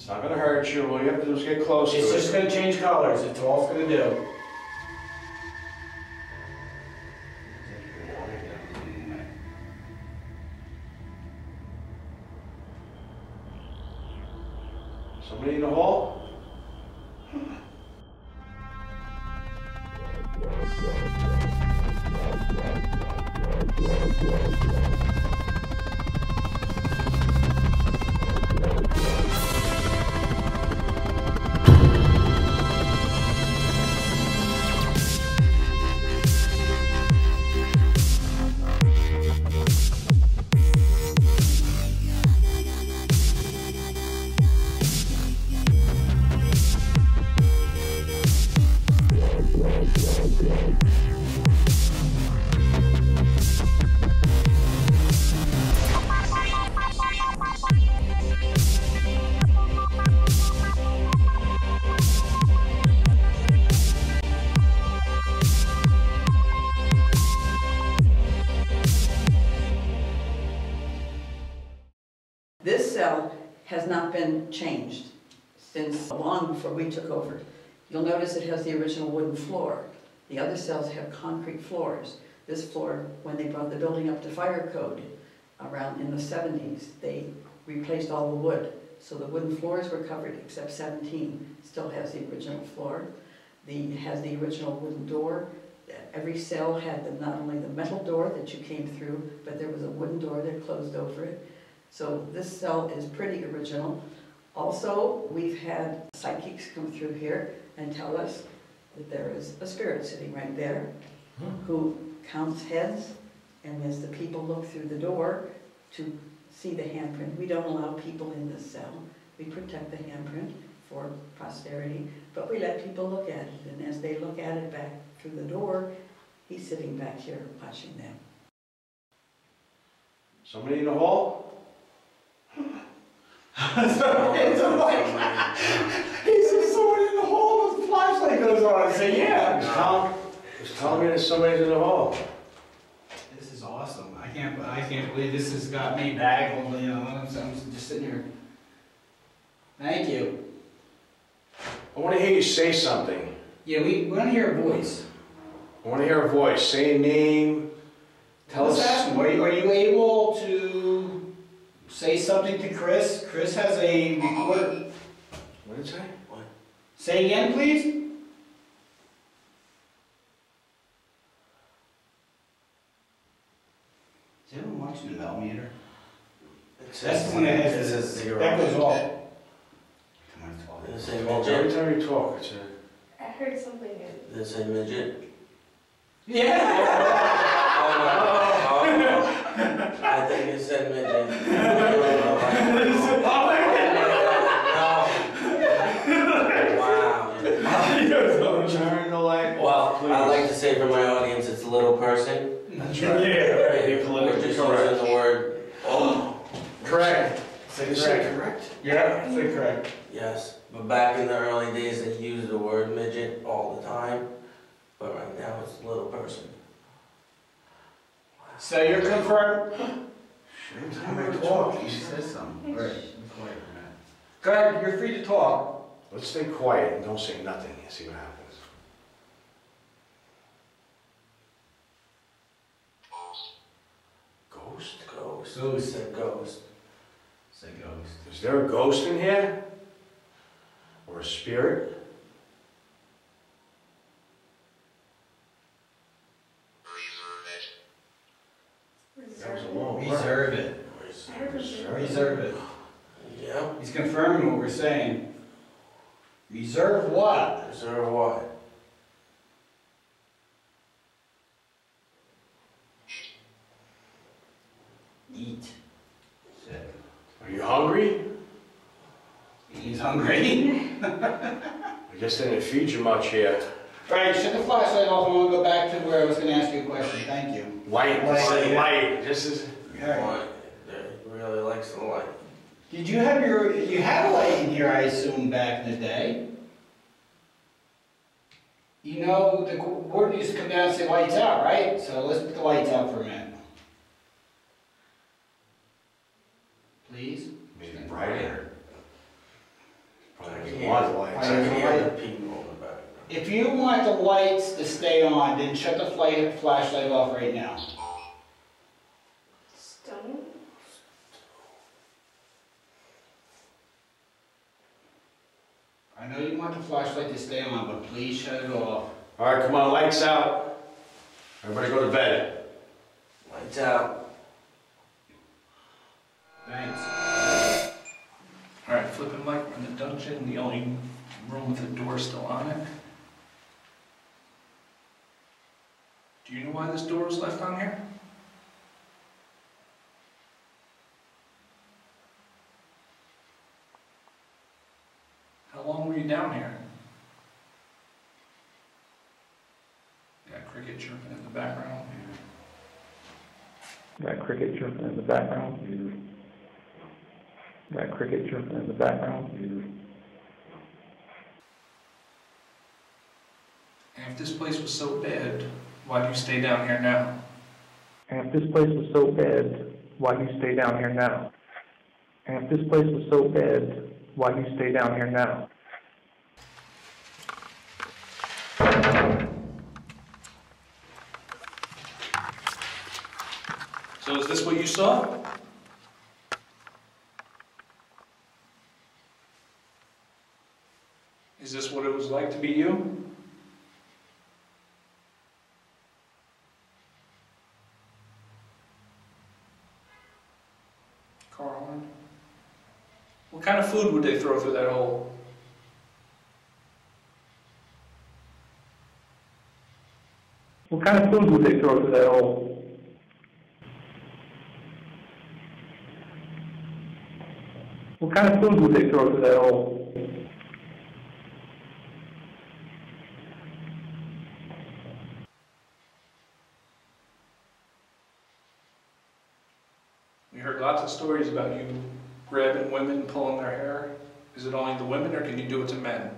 It's not gonna hurt you. All you have to do is get close to it. It's just gonna change colors. It's all it's gonna do. Somebody in the hall? This cell has not been changed since long before we took over. You'll notice it has the original wooden floor. The other cells have concrete floors. This floor, when they brought the building up to fire code around in the 70s, they replaced all the wood. So the wooden floors were covered except 17 still has the original floor. Has the original wooden door. Every cell had not only the metal door that you came through, but there was a wooden door that closed over it. So this cell is pretty original. Also, we've had psychics come through here and tell us that there is a spirit sitting right there who counts heads, and as the people look through the door to see the handprint, we don't allow people in this cell. We protect the handprint for posterity, but we let people look at it, and as they look at it back through the door, he's sitting back here watching them. Somebody in the hall? It's like, he says someone in the hall with the flashlight goes on. I say, yeah. He's telling me that somebody's in the hall. This is awesome. I can't believe this has got me baggled, you know. I'm just sitting here. Thank you. I want to hear you say something. Yeah, we want to hear a voice. I want to hear a voice. Say a name. Tell us. Are you able to say something to Chris? Chris has a recorder. What did it say? What? Say again, please. Is anyone watching the bell meter? That's the one that has this. Zero. That goes off. Come on, talk. Did it say Every midget? time you talk, it's a... I heard something new. Did it say midget? Yeah! I think it said midget. Wow. Turn the light Well, off, please. I'd like to say for my audience, it's a little person. That's right. We're just using the word, oh. Correct. Say Is that correct? Yeah, say correct. Yes, but back in the early days, they used the word midget all the time. But right now, it's a little person. So you're confirmed? Every time I talk, He says something. All right, be quiet for a minute. Go ahead, you're free to talk. let's stay quiet and don't say nothing and see what happens. Ghost? Ghost. Ghost. Said ghost. Say ghost. Is there a ghost in here? Or a spirit? That was a long word. Reserve it. Reserve it. Yeah. He's confirming what we're saying. Reserve what? Reserve what? Eat. Sick. Are you hungry? He's hungry. I guess they didn't feed you much here. Right, shut the flashlight off. I want to go back to where I was going to ask you a question. Thank you. Light, Light. light. This is... Light. He really likes the light. Did you have you had a light in here, I assume, back in the day? You know, the warden used to come down and say lights out, right? So let's put the lights out for a minute. Please? Maybe brighter. can there's a hear the light. people in the back. If you want the lights to stay on, then shut the flashlight off right now. Stone? I know you want the flashlight to stay on, but please shut it off. All right, come on, lights out. Everybody go to bed. Lights out. Thanks. Alright, flipping Mike, we're in the dungeon, the only room with the door still on it. Do you know why this door was left on here? How long were you down here? Got cricket chirping in the background. Got cricket chirping in the background. Got cricket chirping in the background. And if this place was so bad, why do you stay down here now? And if this place was so bad, why do you stay down here now? And if this place was so bad, why do you stay down here now? So is this what you saw? Is this what it was like to be you? Carlin? What kind of food would they throw through that hole? What kind of food would they throw through that hole? What kind of food would they throw through that hole? We heard lots of stories about you grabbing women and pulling their hair. Is it only the women, or can you do it to men?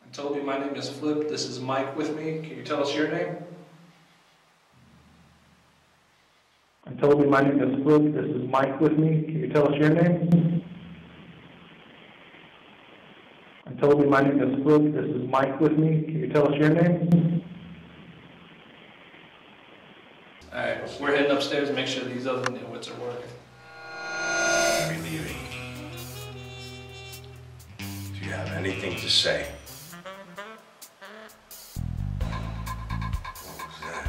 I told you my name is Flip. This is Mike with me. Can you tell us your name? I told you my name is Flip. This is Mike with me. Can you tell us your name? I told you my name is Flip. This is Mike with me. Can you tell us your name? Alright, we're heading upstairs to make sure these other nitwits are working. Are we leaving? Do you have anything to say? What was that?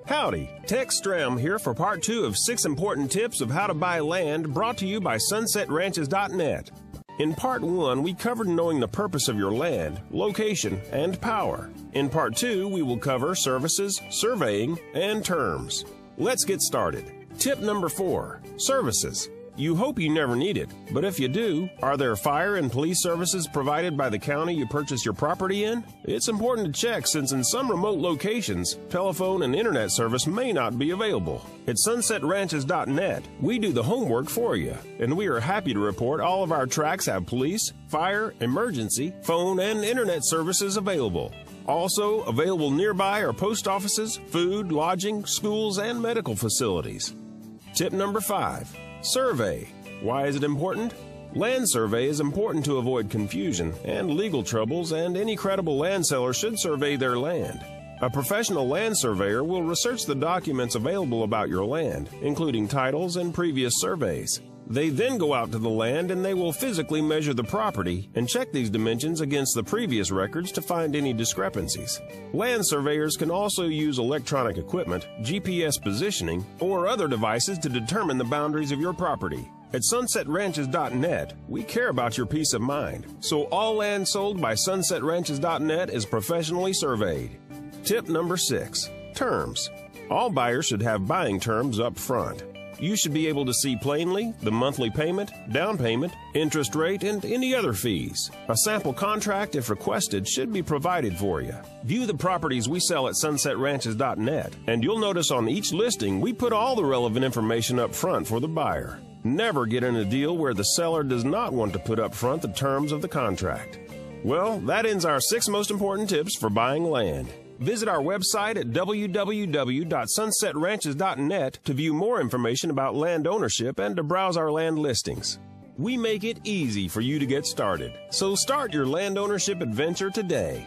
Howdy, Tex Stram here for part 2 of 6 important tips of how to buy land, brought to you by SunsetRanches.net. In part 1, we covered knowing the purpose of your land, location, and power. In part 2, we will cover services, surveying, and terms. Let's get started. Tip number 4, services. You hope you never need it, but if you do, are there fire and police services provided by the county you purchase your property in? It's important to check, since in some remote locations, telephone and internet service may not be available. At SunsetRanches.net, we do the homework for you, and we are happy to report all of our tracts have police, fire, emergency, phone, and internet services available. Also available nearby are post offices, food, lodging, schools, and medical facilities. Tip number 5. Survey. Why is it important? Land survey is important to avoid confusion and legal troubles, and any credible land seller should survey their land. A professional land surveyor will research the documents available about your land, including titles and previous surveys. They then go out to the land and they will physically measure the property and check these dimensions against the previous records to find any discrepancies. Land surveyors can also use electronic equipment, GPS positioning, or other devices to determine the boundaries of your property. At SunsetRanches.net, we care about your peace of mind, so all land sold by SunsetRanches.net is professionally surveyed. Tip number 6. Terms. All buyers should have buying terms up front. You should be able to see plainly the monthly payment, down payment, interest rate, and any other fees. A sample contract, if requested, should be provided for you. View the properties we sell at SunsetRanches.net, and you'll notice on each listing we put all the relevant information up front for the buyer. Never get in a deal where the seller does not want to put up front the terms of the contract. Well, that ends our 6 most important tips for buying land. Visit our website at www.sunsetranches.net to view more information about land ownership and to browse our land listings. We make it easy for you to get started. So start your land ownership adventure today.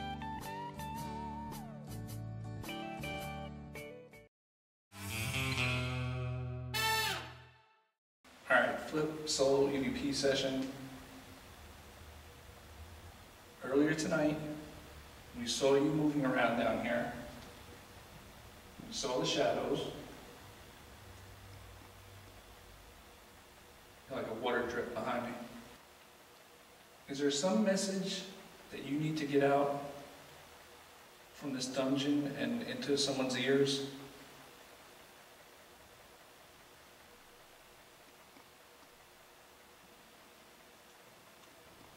Alright, flip solo EVP session. Earlier tonight, we saw you moving around down here. We saw the shadows. Like a water drip behind me. Is there some message that you need to get out from this dungeon and into someone's ears?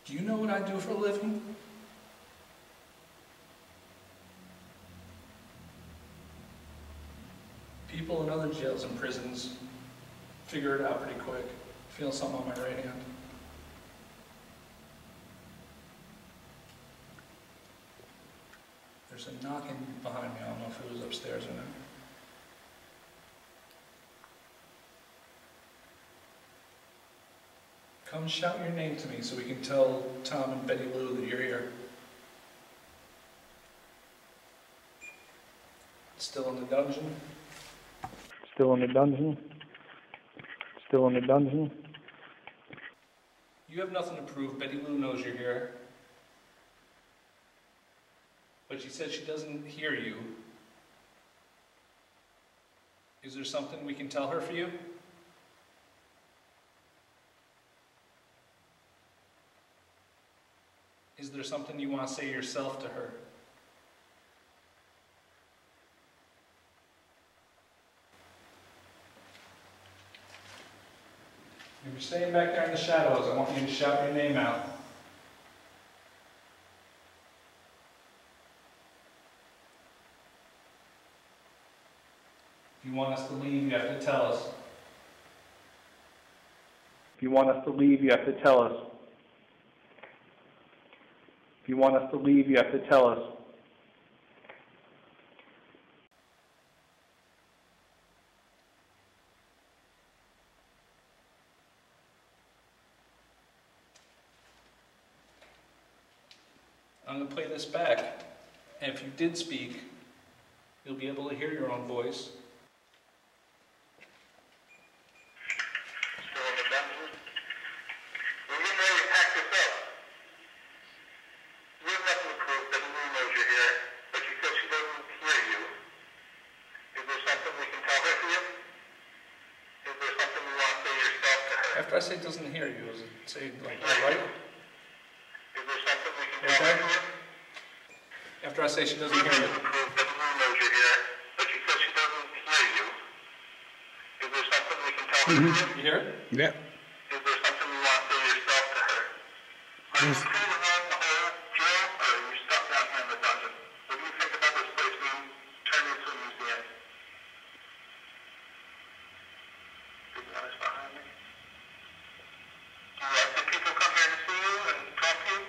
Do you know what I do for a living? People in other jails and prisons figure it out pretty quick. Feel something on my right hand. There's a knocking behind me. I don't know if it was upstairs or not. Come shout your name to me so we can tell Tom and Betty Lou that you're here. Still in the dungeon? Still in the dungeon? Still in the dungeon? You have nothing to prove. Betty Lou knows you're here. But she said she doesn't hear you. Is there something we can tell her for you? Is there something you want to say yourself to her? If you're staying back there in the shadows, I want you to shout your name out. If you want us to leave, you have to tell us. If you want us to leave, you have to tell us. If you want us to leave, you have to tell us. I'm going to play this back, and if you did speak, you'll be able to hear your own voice. Still in the dungeon? Well, you know you packed this up. You have nothing to prove. Betty Lou knows you're here, but she says she doesn't hear you. Is there something we can tell her for you? Is there something you want to say yourself to her? After I say doesn't hear you, is it say like, all right? Is there something we can tell her for you? After I say she doesn't hear you. Betty Lou knows you're here, but she says she doesn't hear you. Is there something we can tell her for you? You hear it? Yep. Is there something you want to say yourself to her? Are you free to run the whole jail, or are you stuck down here in the dungeon? What do you think about this place being turned into a museum? Big noise behind me. Do you like when people come here to see you and talk to you?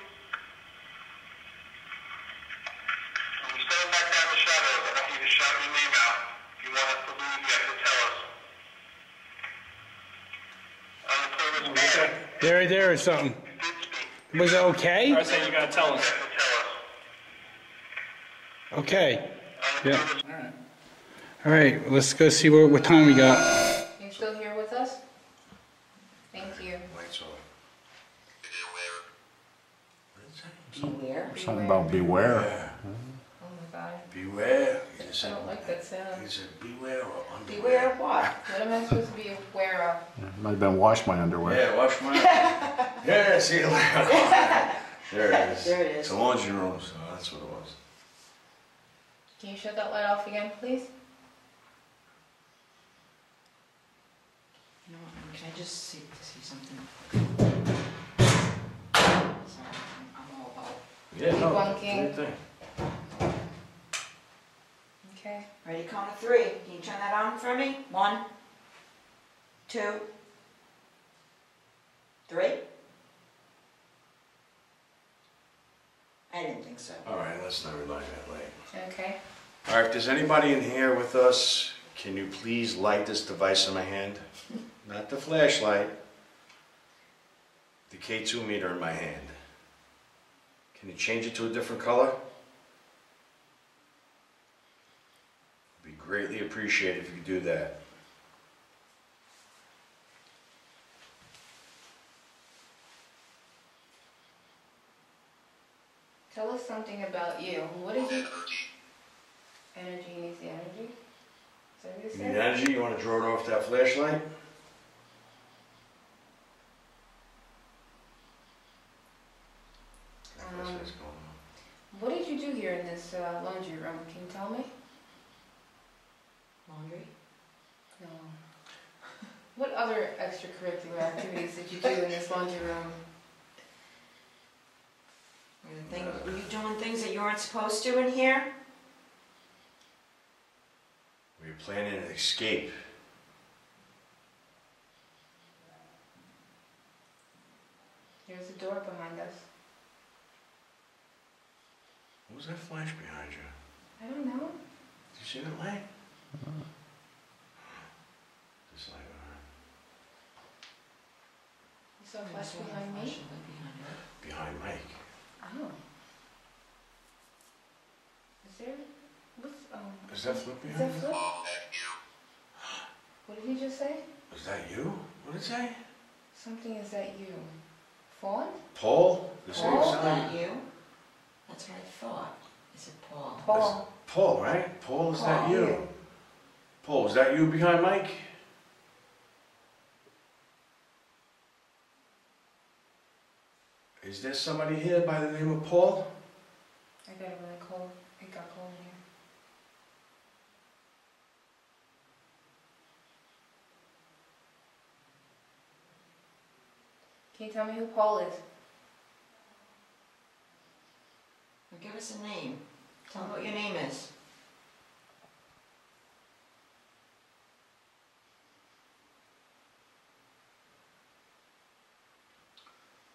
When you stand back down in the shadows, I want you to shout your name out. If you want us to leave, you have to tell us. I'm going to play this back. There is something. You did speak. Was it okay? After I say you got to tell us. You have to tell us. Okay. Yeah. All right. All right, let's go see what time we got. You still here with us? Thank you. Beware. Something about beware. Oh my God. Beware. I don't like that sound. He said beware or underwear. Beware of what? What am I supposed to be aware of? Might have been wash my underwear. Yeah, wash mine. Yeah, see you later. There it is. There it is. It's a laundry room, so that's what it was. Can you shut that light off again, please? No, can I just see something? Sorry, I'm all about. Yeah, no, Debunking. same thing. Okay. Ready, count of 3. Can you turn that on for me? 1, 2, 3? I didn't think so. All right, let's not rely on that light. Okay. All right, if there's anybody in here with us, can you please light this device in my hand? Not the flashlight. The K2 meter in my hand. Can you change it to a different color? It'd be greatly appreciated if you could do that. Tell us something about you. What is it? Energy. You need the energy? Is that what you You said? need energy? You want to draw it off that flashlight? What did you do here in this laundry room? Can you tell me? Laundry? No. What other extracurricular activities did you do in this laundry room? Were you doing things that you weren't supposed to in here? Were you planning an escape? There's a door behind us. What was that flash behind you? I don't know. Did you see that light? This light You saw a flash behind me? behind Mike. Oh. Is there? What's Is that Flip Is behind that you? Flip? What did he just say? Is that you? What did it say? Something is that you. Fawn? Paul? The same Paul? Is sign? that you? That's what I thought. Is it Paul? Paul. Paul, right? Paul, is that Paul. you? Paul, is that you behind Mike? Is there somebody here by the name of Paul? I got it really cold. It got cold in here. Can you tell me who Paul is? Well, give us a name. Tell me what your name is.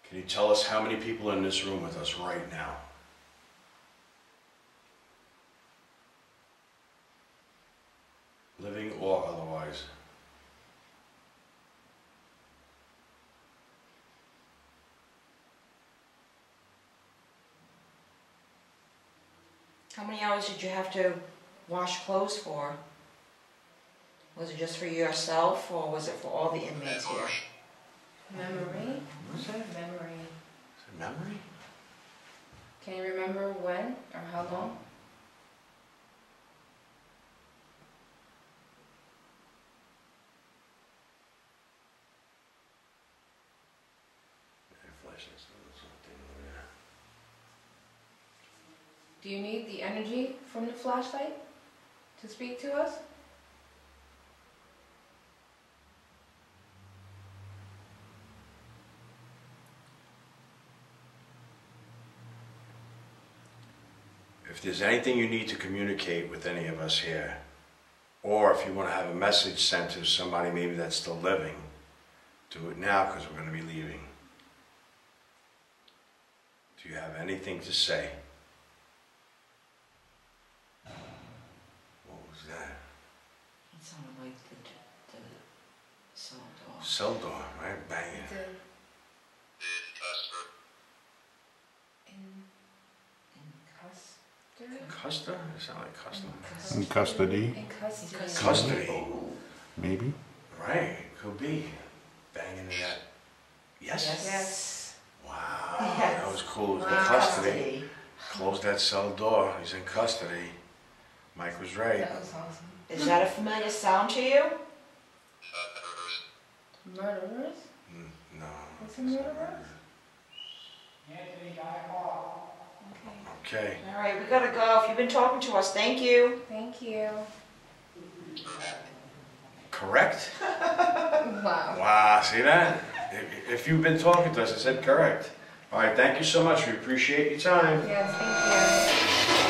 Can you tell us how many people are in this room with us right now? Living or otherwise? How many hours did you have to wash clothes for? Was it just for yourself or was it for all the inmates here? Memory? What's that? Memory. Is it memory? Can you remember when or how long? Flashlight's doing something over there. Do you need the energy from the flashlight to speak to us? If there's anything you need to communicate with any of us here, or if you want to have a message sent to somebody maybe that's still living, do it now because we're going to be leaving. Do you have anything to say? What was that? It sounded like the cell door. Cell door, right? Banging. Custer? It sounded like custom. In custody, In custody. Custody. maybe? Right, could be. Banging in that. Yes? Yes. Wow, Yes. that was cool. It was in Wow. custody. Closed that cell door. He's in custody. Mike was right. That was awesome. Is that a familiar sound to you? Murderers? No. What's a murderer? Okay. All right, we gotta go. If you've been talking to us, thank you. Thank you. Correct? Wow. Wow, see that? If you've been talking to us, it said correct. All right, thank you so much. We appreciate your time. Yes, thank you.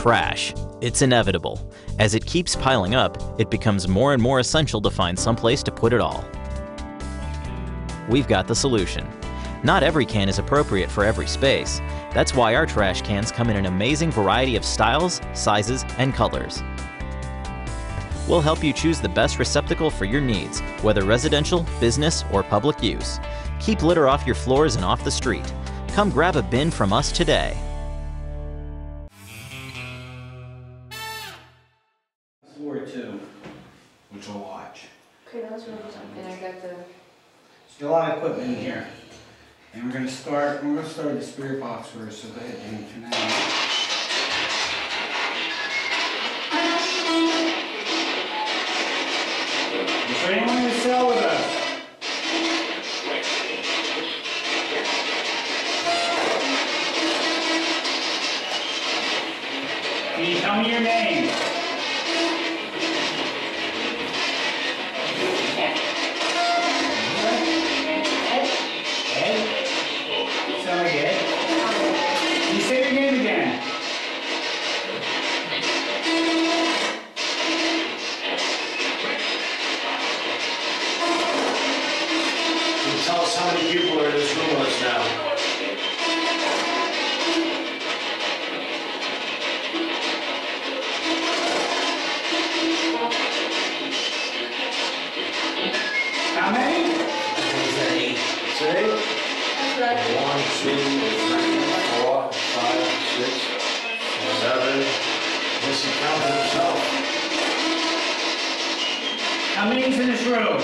Trash. It's inevitable. As it keeps piling up, it becomes more and more essential to find someplace to put it all. We've got the solution. Not every can is appropriate for every space. That's why our trash cans come in an amazing variety of styles, sizes, and colors. We'll help you choose the best receptacle for your needs, whether residential, business, or public use. Keep litter off your floors and off the street. Come grab a bin from us today. Floor 2, which we'll watch. Okay, that was really something. I got the. There's a lot of equipment in here. And we're gonna start with the spirit box first, so go ahead, Jane, for now. Is there anyone in the cell with us? Can you tell me your name? Tell us how many people are in this room with us now. How many? It's 8. 1, 2, 3, 4, 5, 6, 7. Yes, he counted himself. How many's in this room?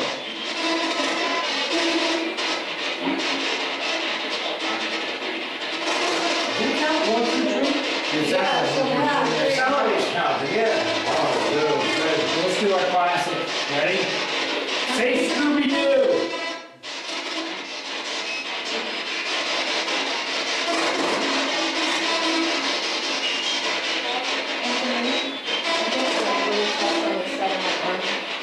Exactly. Somebody's counting, yeah. Oh, good. Let's do our classic. Ready? Say Scooby-Doo!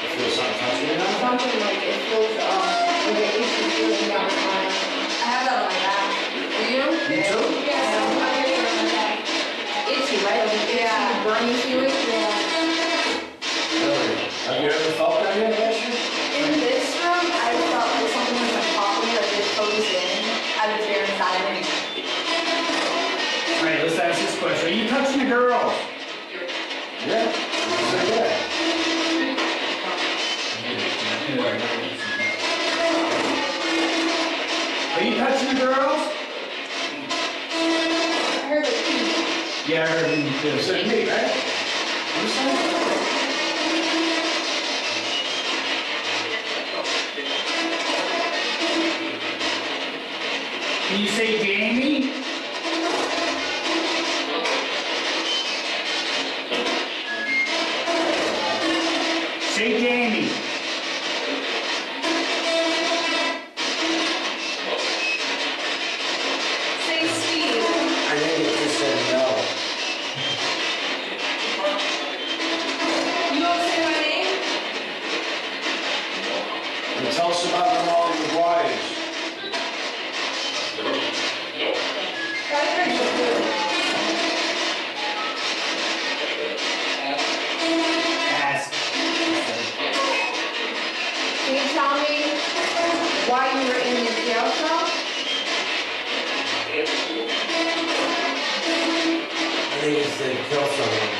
You feel something touching you now? Something like it feels, like it used to feel down my spine. I have that on my back. Do you? You too? Yeah, so I get it on my back. Itchy, right? Like itchy, burning feeling? Yeah. Really? Have you ever felt that yet, Ashley? In this room, I felt like something was like popping, like it closed in. I was very inside of me. Alright, let's ask this question. Are you touching the girl? Yeah. Yeah. Are you touching the girls? I heard it too. Yeah, I heard him too. It's like me, right? Can you say Jamie? Say Jamie. Say Steve. I think it just said no. You don't say my name? And tell us about them all your wives. That's pretty good. Ask. Can you tell me why you were in the jail cell? I think it's to kill someone.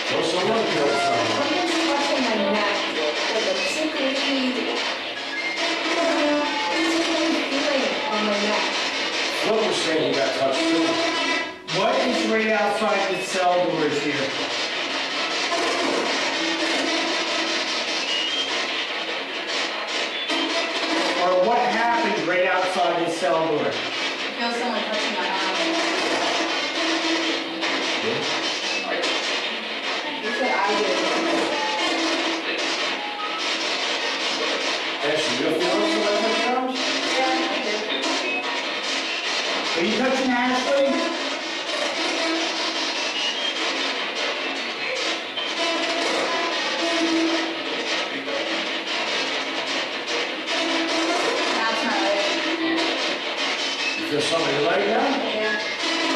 Kill someone? Kill someone. Something's touching my neck, like a tickly feeling on my neck. Flip was saying you got touched too. What is right outside the cell doors here? Or what happened right outside the cell door? I feel someone touching my arm. You said I did. Ashley, you feel something like that? Yeah, I did. Are you touching Ashley? That's my leg. You feel something in your leg now? Yeah.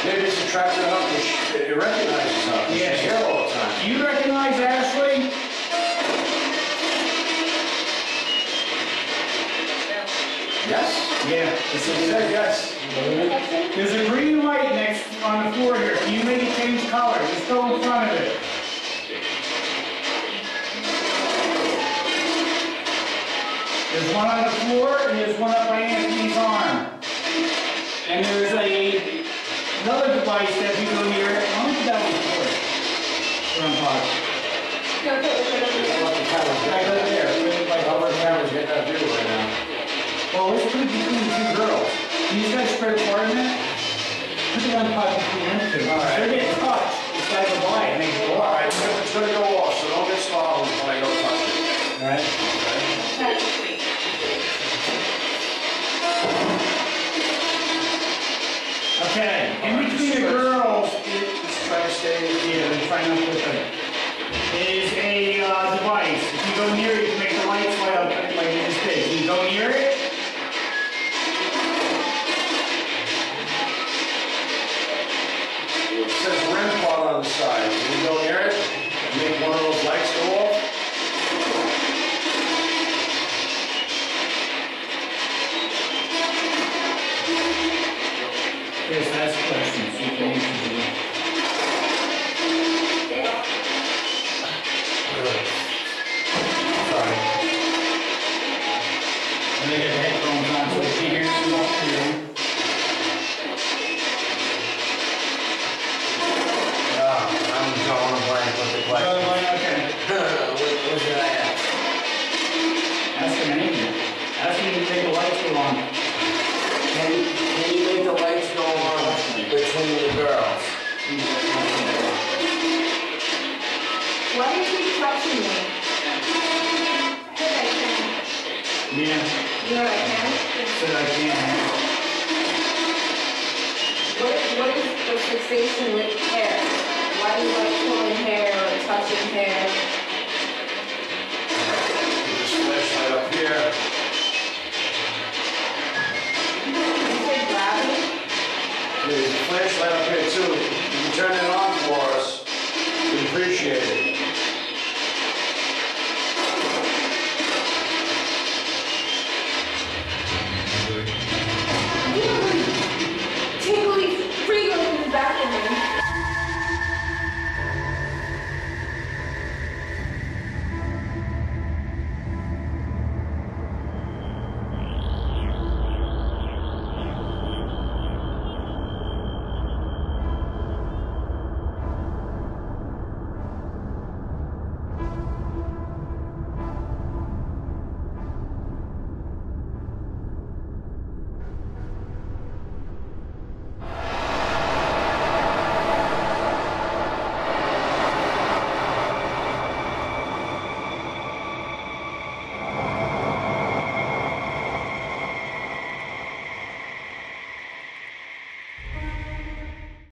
Maybe it's attracting her up, it recognizes her. Yeah. She's here all the time. Do you recognize Ashley? Yes? Yeah. He said yes. There's a green light next on the floor here. Can you make it change color? Just go in front of it. There's one on the floor and there's one up by Anthony's arm. And there's another device that if you go near it. How much that was for? Grandpa. Right over there. How much camera's getting that view right now? Well, let's put it between the two girls. Can you guys spread apart in that? Put the one pot between them two. All right. They're getting touched. It's gotta go by and they go All up. right, it's gonna go off, so don't get startled when I go touch it. All right. Okay, in between the girls, Just try to stay. yeah, they're trying not to put them, is a device. If you go near it, you can make the lights light up like in this big. Can you go near it? It says REM pod on the side. Can you go near it? Make one of those lights go off? Yes, that's questions. You can answer them. Sorry. And they get the headphones on so they can't hear too much clearly. I'm drawing a blank with the question. Okay. What should I ask? Ask them anything. Ask them to take the lights go on. Can you make the lights go on between the girls? Why do you keep touching me? Yeah, You know what I can? said I can't. What is the fixation with hair? Why do you like pulling hair or touching hair? Put this flashlight up here. Did you say gravity? There's a flashlight up here too. You can turn it on for us. We appreciate it.